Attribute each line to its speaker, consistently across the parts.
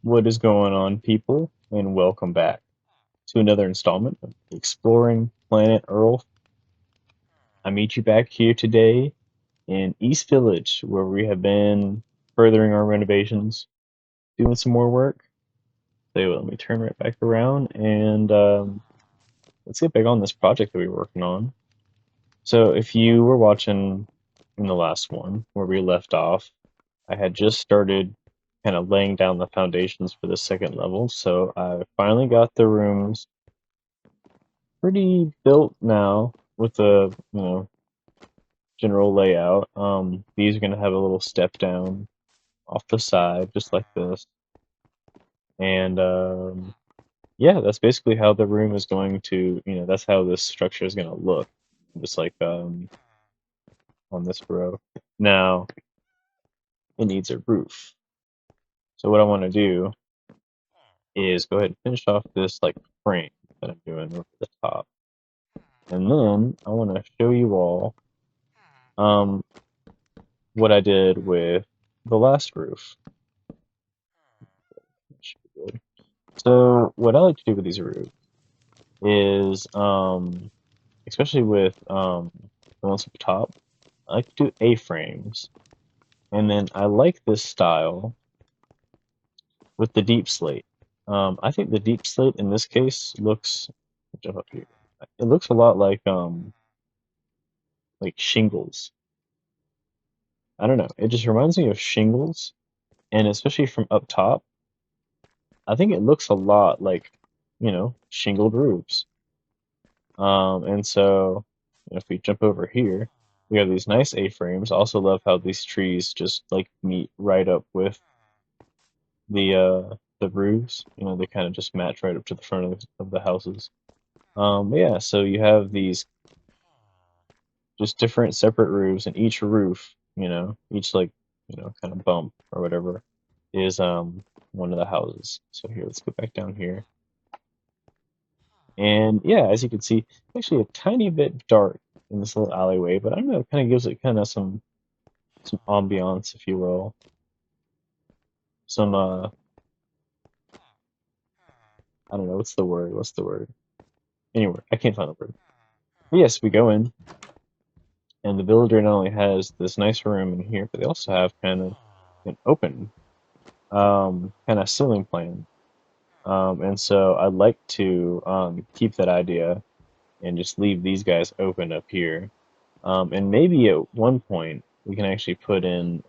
Speaker 1: What is going on, people? And welcome back to another installment of Exploring Planet Earth. I meet you back here today in East Village, where we have been furthering our renovations, doing some more work. So let me turn right back around and let's get back on this project that we were working on. So if you were watching in the last one where we left off, I had just started kind of laying down the foundations for the second level. So I finally got the rooms pretty built now with the general layout. These are gonna have a little step down off the side, just like this, and yeah, that's basically how the room is going to, that's how this structure is gonna look, just like on this row. Now it needs a roof, so what I want to do is go ahead and finish off this like frame that I'm doing over the top, and then I want to show you all um what I did with the last roof. So what I like to do with these roofs is, especially with the ones up top, I like to do A-frames, and then I like this style with the deep slate. I think the deep slate in this case looks, jump up here. It looks a lot like shingles. I don't know. It just reminds me of shingles, and especially from up top, I think it looks a lot like, shingled roofs. And so if we jump over here, we have these nice A-frames. I also love how these trees just like meet right up with the roofs. They kind of just match right up to the front of the houses. But yeah, so you have these just different separate roofs, and each roof, each like, kind of bump or whatever is one of the houses. So here, let's go back down here. And yeah, as you can see, actually a tiny bit dark in this little alleyway, but I don't know, it kind of gives it kind of some ambiance, if you will. Some I don't know, what's the word? What's the word? Anyway, I can't find the word. But yes, we go in, and the villager not only has this nice room in here, but they also have kind of an open kind of ceiling plan. And so I'd like to keep that idea and just leave these guys open up here. And maybe at one point we can actually put in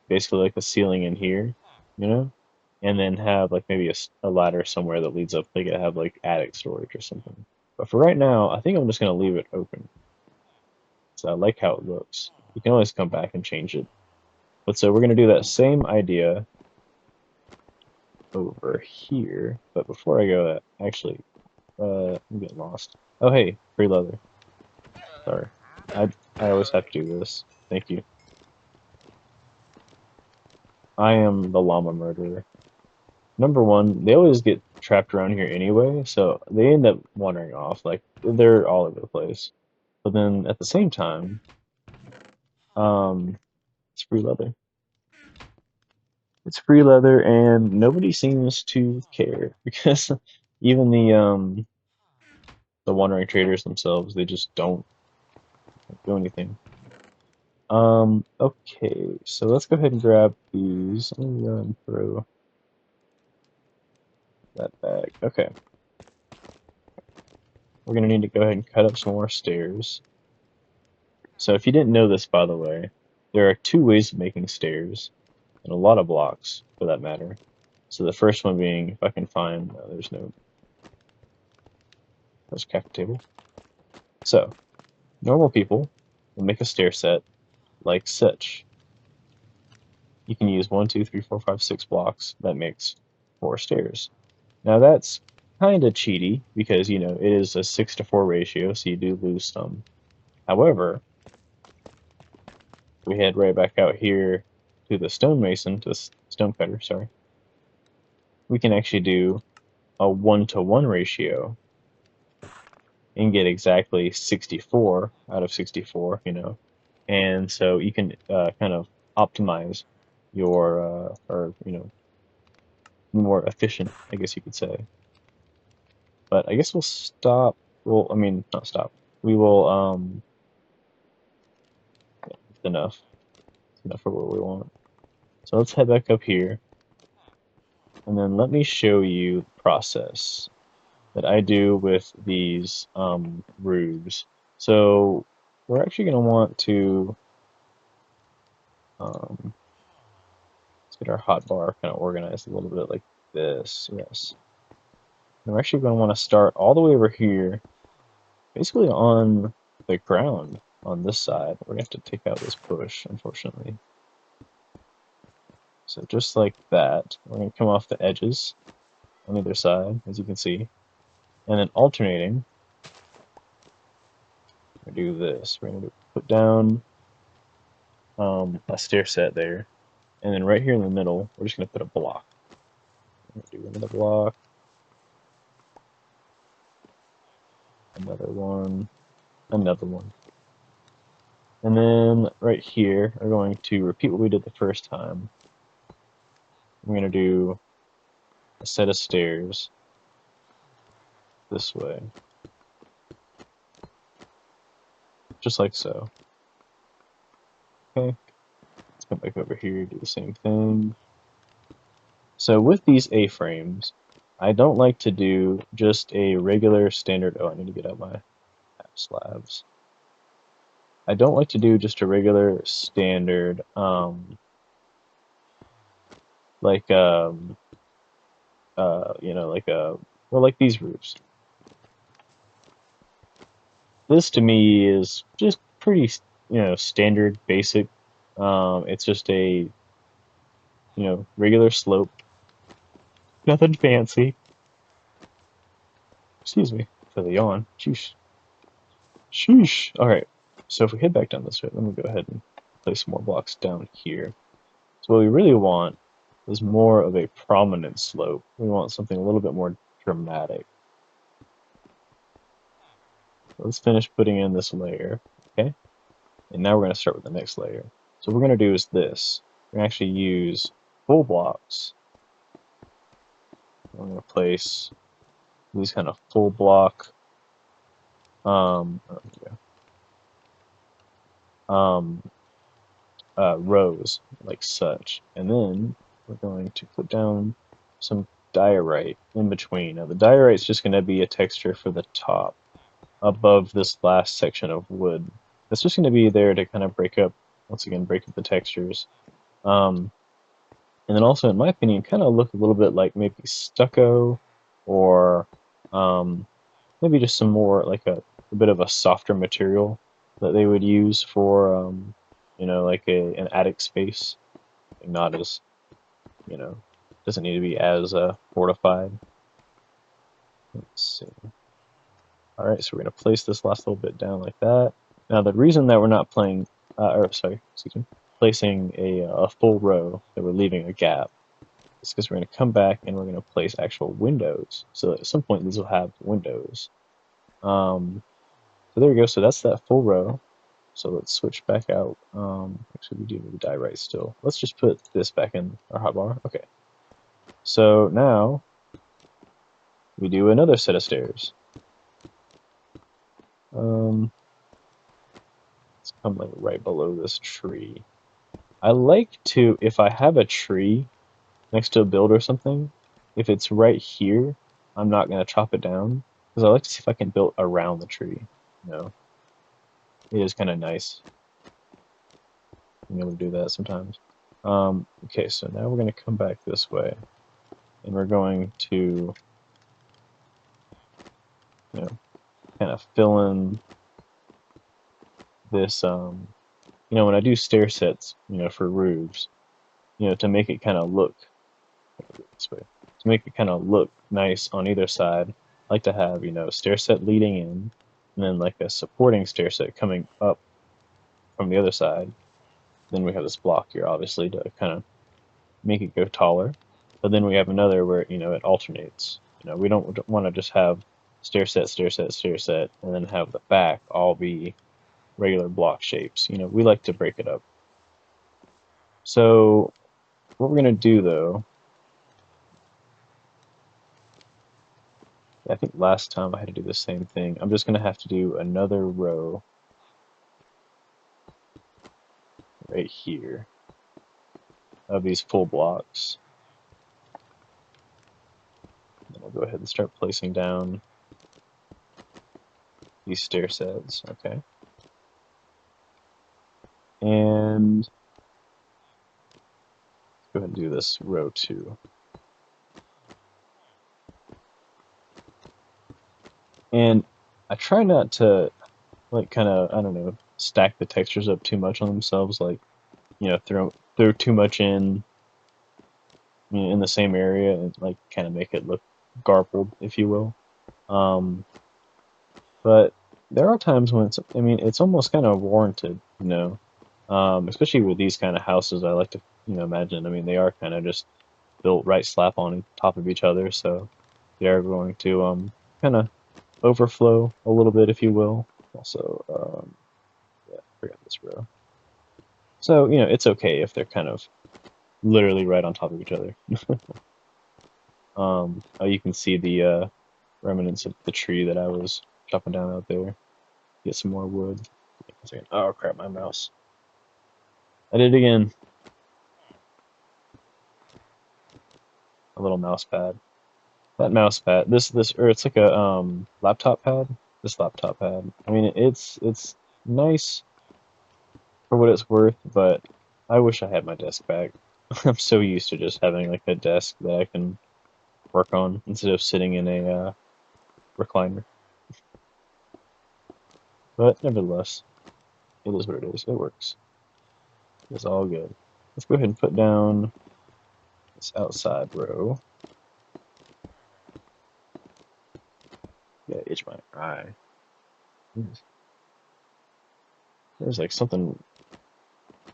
Speaker 1: basically like a ceiling in here, you know, and then have like maybe a ladder somewhere that leads up. They could have like attic storage or something. But for right now, I think I'm just gonna leave it open. So I like how it looks. You can always come back and change it. But so we're gonna do that same idea over here. But before I go, that actually, I'm getting lost. Oh hey, free leather. Sorry, I I always have to do this. Thank you. I am the llama murderer. Number one, they always get trapped around here anyway, so they end up wandering off. Like they're all over the place. But then at the same time, um, it's free leather. It's free leather, and nobody seems to care because even the wandering traders themselves, they just don't do anything. Okay, so let's go ahead and grab these. Let me go and throw that back. Okay, we're gonna need to go ahead and cut up some more stairs. So if you didn't know this, by the way, there are two ways of making stairs, and a lot of blocks for that matter. So the first one being, if I can find, there's a cafe table. So normal people will make a stair set like such. You can use 1, 2, 3, 4, 5, 6 blocks. That makes 4 stairs. Now that's kind of cheaty because it is a 6 to 4 ratio, so you do lose some. However, we head right back out here to the stonemason, to the stonecutter, sorry. We can actually do a 1 to 1 ratio and get exactly 64 out of 64, and so you can kind of optimize your or more efficient, I guess you could say. But I guess we'll stop. Well, I mean, not stop. We will. It's enough. It's enough for what we want. So let's head back up here, and then let me show you the process that I do with these roofs. So we're actually going to want to let's get our hotbar kind of organized a little bit like this. Yes. And we're actually going to want to start all the way over here, basically on the ground on this side. We're going to have to take out this push, unfortunately. So just like that, we're going to come off the edges on either side, as you can see. And then alternating, we're going to do this. We're going to put down a stair set there. And then right here in the middle, we're just going to put a block. We're going to do another block. Another one. Another one. And then right here, we're going to repeat what we did the first time. We're going to do a set of stairs this way. Just like so. Okay. Let's come back over here, do the same thing. So with these A-frames, I don't like to do just a regular standard. Oh, I need to get out my slabs. I don't like to do just a regular standard, like you know, like well, like these roofs. This to me is just pretty, you know, standard, basic. It's just a, you know, regular slope, nothing fancy. Excuse me for the yawn. Sheesh. Sheesh. All right. So if we head back down this way, let me go ahead and place some more blocks down here. So what we really want is more of a prominent slope. We want something a little bit more dramatic. Let's finish putting in this layer, okay? And now we're going to start with the next layer. So what we're going to do is this. We're going to actually use full blocks. I'm going to place these kind of full block rows like such. And then we're going to put down some diorite in between. Now the diorite is just going to be a texture for the top above this last section of wood. It's just going to be there to kind of break up, once again, break up the textures. And then also, in my opinion, kind of look a little bit like maybe stucco or maybe just some more like a bit of a softer material that they would use for, you know, like an attic space. Not as, you know, doesn't need to be as fortified. Let's see. All right, so we're going to place this last little bit down like that. Now, the reason that we're not playing, placing a full row, that we're leaving a gap, is because we're going to come back and we're going to place actual windows. So at some point, these will have windows. So there we go. So that's that full row. So let's switch back out. Actually, we do need to die right still. Let's just put this back in our hotbar. Okay. So now we do another set of stairs. Let's come like right below this tree. I like to, if I have a tree next to a build or something, if it's right here, I'm not going to chop it down, because I like to see if I can build around the tree. You know, it is kind of nice being able to do that sometimes. Okay, so now we're going to come back this way, and we're going to, you know, kind of fill in this, you know, when I do stair sets, you know, for roofs, you know, to make it kind of look this way, to make it kind of look nice on either side, I like to have, you know, a stair set leading in, and then like a supporting stair set coming up from the other side. Then we have this block here, obviously, to kind of make it go taller. But then we have another where, you know, it alternates. You know, we don't want to just have stair set, stair set, stair set, and then have the back all be regular block shapes. You know, we like to break it up. So what we're going to do, though, I think last time I had to do the same thing. I'm just gonna have to do another row right here of these full blocks. Then I'll go ahead and start placing down these stair sets. Okay. And let's go ahead and do this row 2. And I try not to like kind of, I don't know, stack the textures up too much on themselves, like, you know, throw too much in, you know, in the same area and like kind of make it look garbled, if you will. Um, but there are times when it's, I mean, it's almost kind of warranted, you know, especially with these kind of houses. I like to, you know, imagine. I mean, they are kind of just built right slap on top of each other, so they are going to kind of overflow a little bit, if you will. Also, yeah, I forgot this row. So, you know, it's okay if they're kind of literally right on top of each other. Oh, you can see the remnants of the tree that I was chopping down out there. Get some more wood. Oh crap, my mouse. I did it again. A little mouse pad. That mouse pad. Or it's like a laptop pad. This laptop pad. I mean, it's nice for what it's worth, but I wish I had my desk back. I'm so used to just having like a desk that I can work on instead of sitting in a recliner. But nevertheless, it is what it is. It works. It's all good. Let's go ahead and put down this outside row. Yeah, itch my eye. There's like something, I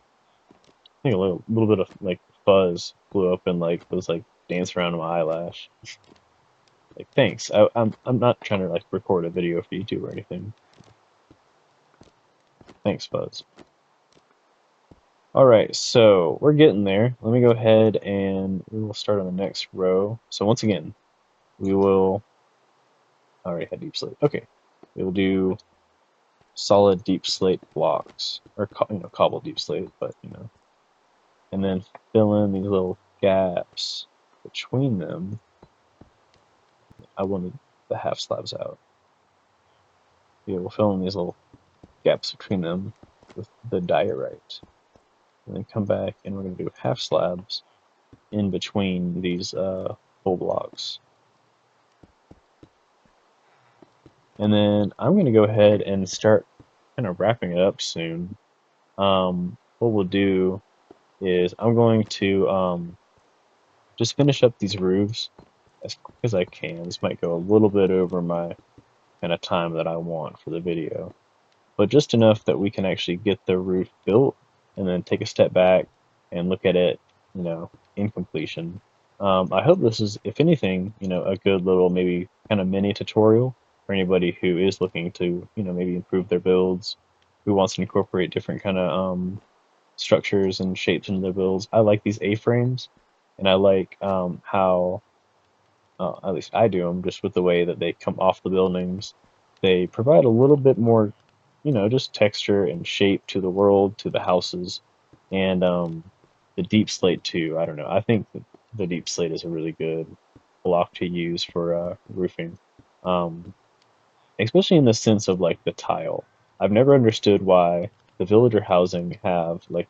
Speaker 1: think a little bit of like fuzz blew up and like was like dancing around my eyelash. Like thanks. I'm not trying to like record a video for YouTube or anything. Thanks, Fuzz. All right, so we're getting there. Let me go ahead and we will start on the next row. So once again, we will. I already had deep slate. Okay, we will do solid deep slate blocks, or you know, cobble deep slate, but you know, and then fill in these little gaps between them. I wanted the half slabs out. Yeah, we'll fill in these little gaps between them with the diorite, and then come back and we're going to do half slabs in between these full blocks. And then I'm going to go ahead and start kind of wrapping it up soon. What we'll do is I'm going to just finish up these roofs as quick as I can. This might go a little bit over my kind of time that I want for the video, but just enough that we can actually get the roof built and then take a step back and look at it, you know, in completion. I hope this is, if anything, you know, a good little maybe kind of mini tutorial for anybody who is looking to, you know, maybe improve their builds, who wants to incorporate different kind of structures and shapes into their builds. I like these A-frames, and I like how, at least I do them, just with the way that they come off the buildings. They provide a little bit more, you know, just texture and shape to the world, to the houses, and the deep slate too. I don't know. I think the deep slate is a really good block to use for roofing, um, especially in the sense of like the tile. I've never understood why the villager housing have like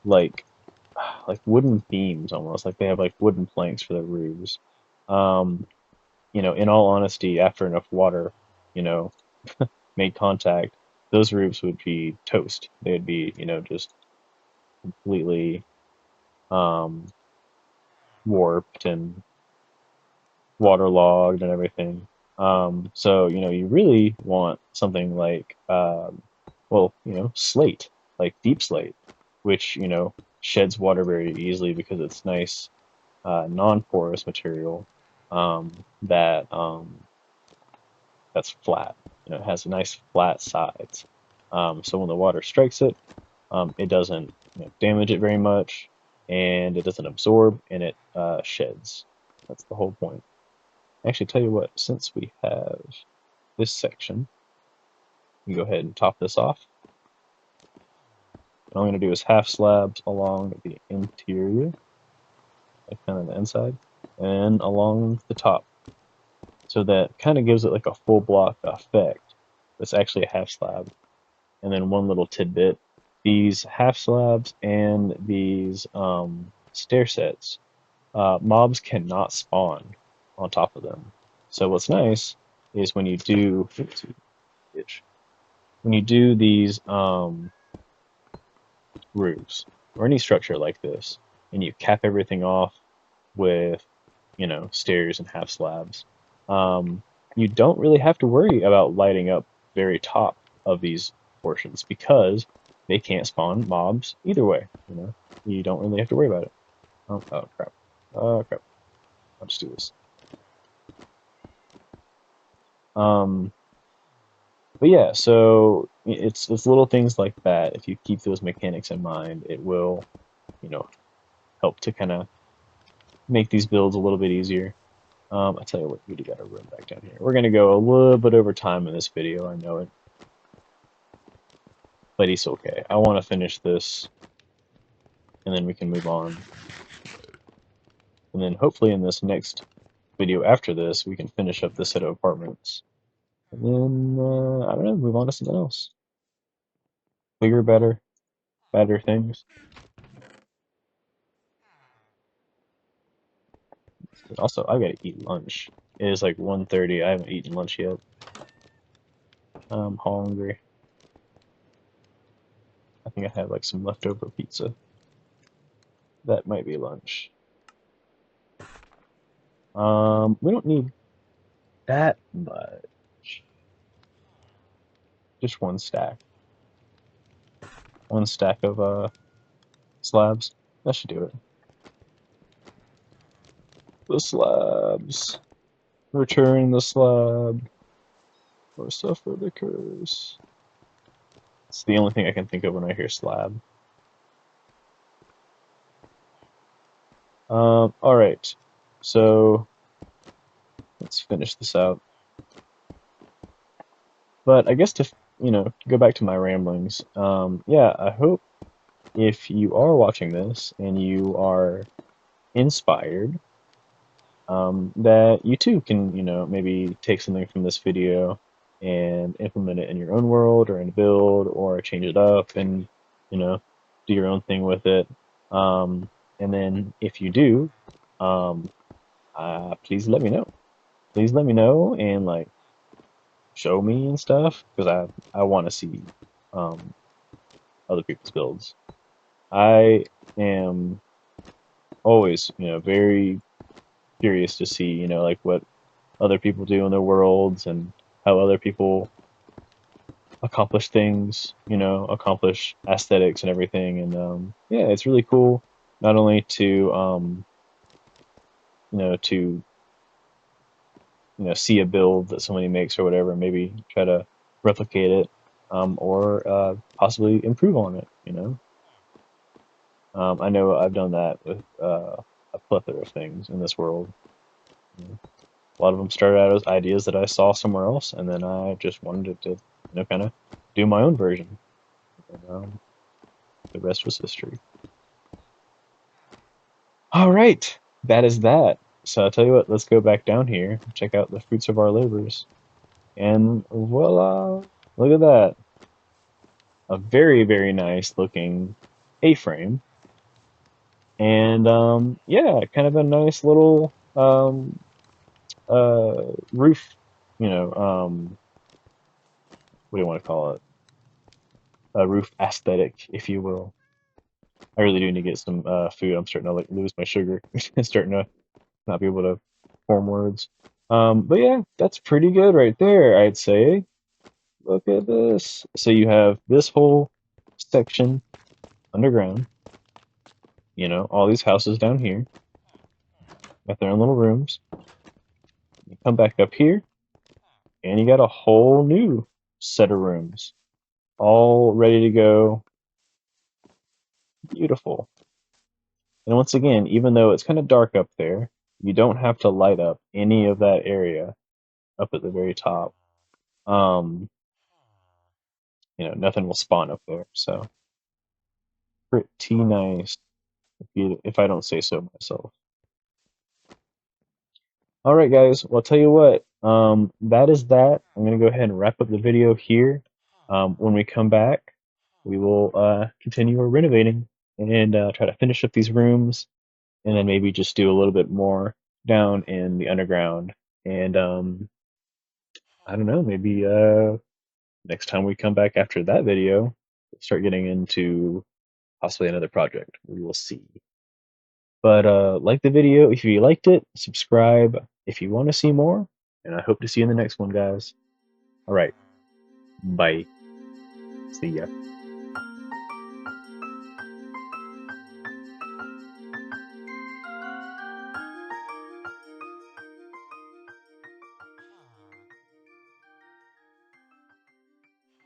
Speaker 1: like wooden beams almost, like they have like wooden planks for their roofs. Um, you know, in all honesty, after enough water, you know, made contact, those roofs would be toast. They'd be, you know, just completely um, warped and waterlogged and everything. So, you know, you really want something like, well, you know, slate, like deep slate, which, you know, sheds water very easily because it's nice, non-porous material that that's flat. You know, it has nice flat sides. So when the water strikes it, it doesn't, you know, damage it very much, and it doesn't absorb, and it sheds. That's the whole point. Actually, tell you what, since we have this section, we go ahead and top this off. All I'm going to do is half slabs along the interior, like kind of the inside, and along the top. So that kind of gives it like a full block effect. It's actually a half slab. And then one little tidbit, these half slabs and these stair sets, mobs cannot spawn on top of them. So what's nice is when you do, when you do these roofs or any structure like this, and you cap everything off with, stairs and half slabs, um, you don't really have to worry about lighting up very top of these portions because they can't spawn mobs either way. You don't really have to worry about it. Oh crap! Oh crap! I'll just do this. Um, but yeah, so it's little things like that. If you keep those mechanics in mind, it will, you know, help to kind of make these builds a little bit easier. I tell you what, we do got to run back down here. We're gonna go a little bit over time in this video, I know it, but it's okay. I want to finish this, and then we can move on. And then hopefully in this next video after this, we can finish up this set of apartments. And then, I don't know, move on to something else. Bigger, better things. Also, I gotta eat lunch. It is like 1:30. I haven't eaten lunch yet. I'm hungry. I think I had like some leftover pizza. That might be lunch. We don't need that much. Just one stack. One stack of slabs. That should do it. The slabs. Return the slab. Or suffer the curse. It's the only thing I can think of when I hear slab. Alright. So let's finish this out. But I guess to go back to my ramblings. Yeah, I hope if you are watching this and you are inspired, that you too can, maybe take something from this video and implement it in your own world or in a build or change it up and, do your own thing with it. And then if you do, um, please let me know. Please let me know and like show me and stuff because I want to see um, other people's builds. I am always, very curious to see, like what other people do in their worlds and how other people accomplish things, accomplish aesthetics and everything. And yeah, it's really cool not only to to see a build that somebody makes or whatever, and maybe try to replicate it, or possibly improve on it. I know I've done that with a plethora of things in this world. A lot of them started out as ideas that I saw somewhere else, and then I just wanted to, kind of do my own version. And, the rest was history. All right, that is that. So I'll tell you what, let's go back down here, check out the fruits of our labors, and voila! Look at that. A very, very nice looking A-frame. And yeah, kind of a nice little roof, what do you want to call it? A roof aesthetic, if you will. I really do need to get some food. I'm starting to like lose my sugar. Starting to not be able to form words. But yeah, that's pretty good right there, I'd say. Look at this. So you have this whole section underground. All these houses down here got their own little rooms. You come back up here, and you got a whole new set of rooms, all ready to go. Beautiful. And once again, even though it's kind of dark up there, you don't have to light up any of that area up at the very top. Um, nothing will spawn up there. So pretty nice if I don't say so myself. All right, guys. Well, I'll tell you what. That is that. I'm gonna go ahead and wrap up the video here. When we come back, we will continue our renovating and try to finish up these rooms, and then maybe just do a little bit more down in the underground. And I don't know, maybe next time we come back after that video, we'll start getting into possibly another project. We will see. But like the video if you liked it, subscribe if you want to see more, and I hope to see you in the next one, guys. All right, bye. See ya.